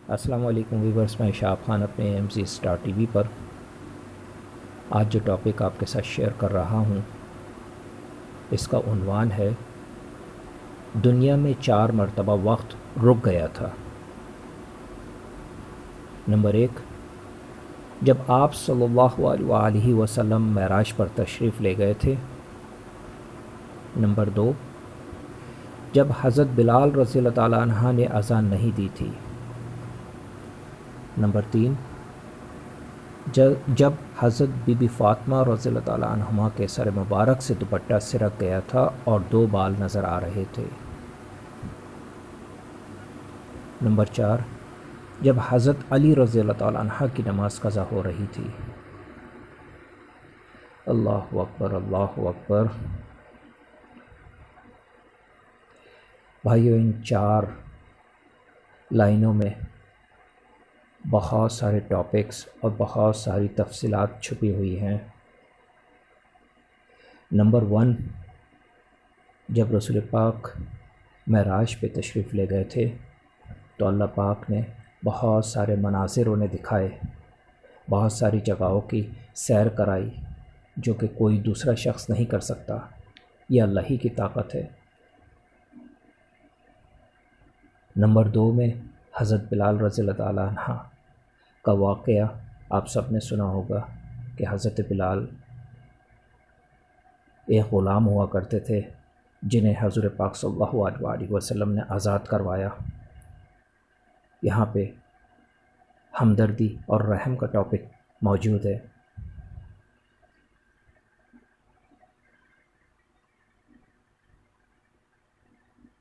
السلام علیکم ویورز، میں شاہب خان اپنے M C star T V پر آج جو ٹاپک آپ کے ساتھ شیئر کر رہا ہوں اس کا عنوان ہے دنیا میں 4 مرتبہ وقت رک گیا تھا۔ نمبر 1، جب آپ صلی اللہ علیہ وسلم معراج پر تشریف لے گئے تھے۔ نمبر 2، جب حضرت بلال رضی اللہ تعالیٰ عنہ نے اذان نہیں دی تھی۔ نمبر 3، جب حضرت بی بی فاطمہ رضی اللہ تعالیٰ عنہما کے سر مبارک سے دوپٹہ سرک گیا تھا اور 2 بال نظر آ رہے تھے۔ نمبر 4، جب حضرت علی رضی اللہ تعالیٰ عنہ کی نماز قضا ہو رہی تھی۔ اللہ اکبر، اللہ اکبر۔ بھائیو، ان 4 لائنوں میں بہت سارے ٹاپکس اور بہت ساری تفصیلات چھپی ہوئی ہیں۔ نمبر 1، جب رسول پاک معراج پہ تشریف لے گئے تھے تو اللہ پاک نے بہت سارے مناظر انہیں دکھائے، بہت ساری جگہوں کی سیر کرائی جو کہ کوئی دوسرا شخص نہیں کر سکتا۔ یہ اللہ ہی کی طاقت ہے۔ نمبر 2 میں حضرت بلال رضی اللہ تعالیٰ عنہ کا واقعہ آپ سب نے سنا ہوگا کہ حضرت بلال ایک غلام ہوا کرتے تھے جنہیں حضور پاک صلی اللہ علیہ وسلم نے آزاد کروایا۔ یہاں پہ ہمدردی اور رحم کا ٹاپک موجود ہے۔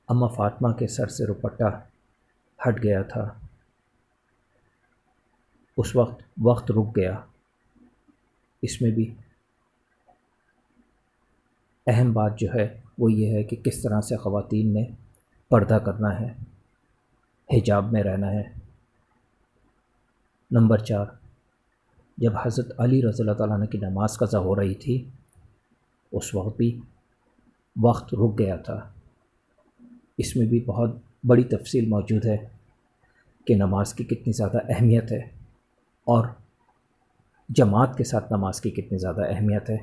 اماں فاطمہ کے سر سے دوپٹہ ہٹ گیا تھا، اس وقت رک گیا۔ اس میں بھی اہم بات جو ہے وہ یہ ہے کہ کس طرح سے خواتین نے پردہ کرنا ہے، حجاب میں رہنا ہے۔ نمبر 4، جب حضرت علی رضی اللہ تعالیٰ عنہ کی نماز قضا ہو رہی تھی اس وقت بھی وقت رک گیا تھا۔ اس میں بھی بہت بڑی تفصیل موجود ہے کہ نماز کی کتنی زیادہ اہمیت ہے اور جماعت کے ساتھ نماز کی کتنی زیادہ اہمیت ہے۔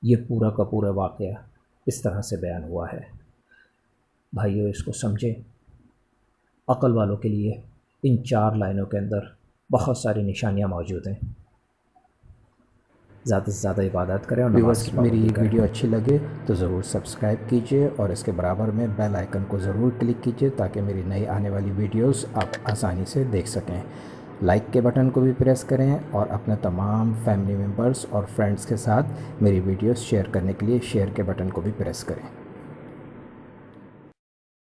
یہ پورا کا پورا واقعہ اس طرح سے بیان ہوا ہے۔ بھائیو، اس کو سمجھیں۔ عقل والوں کے لیے ان 4 لائنوں کے اندر بہت ساری نشانیاں موجود ہیں۔ زیادہ سے زیادہ عبادت کریں اور نماز کی میری پابندی یہ کریں۔ ویڈیو اچھی لگے تو ضرور سبسکرائب کیجئے اور اس کے برابر میں بیل آئیکن کو ضرور کلک کیجئے تاکہ میری نئی آنے والی ویڈیوز آپ آسانی سے دیکھ سکیں۔ لائک کے بٹن کو بھی پریس کریں اور اپنے تمام فیملی ممبرز اور فرینڈز کے ساتھ میری ویڈیوز شیئر کرنے کے لیے شیئر کے بٹن کو بھی پریس کریں۔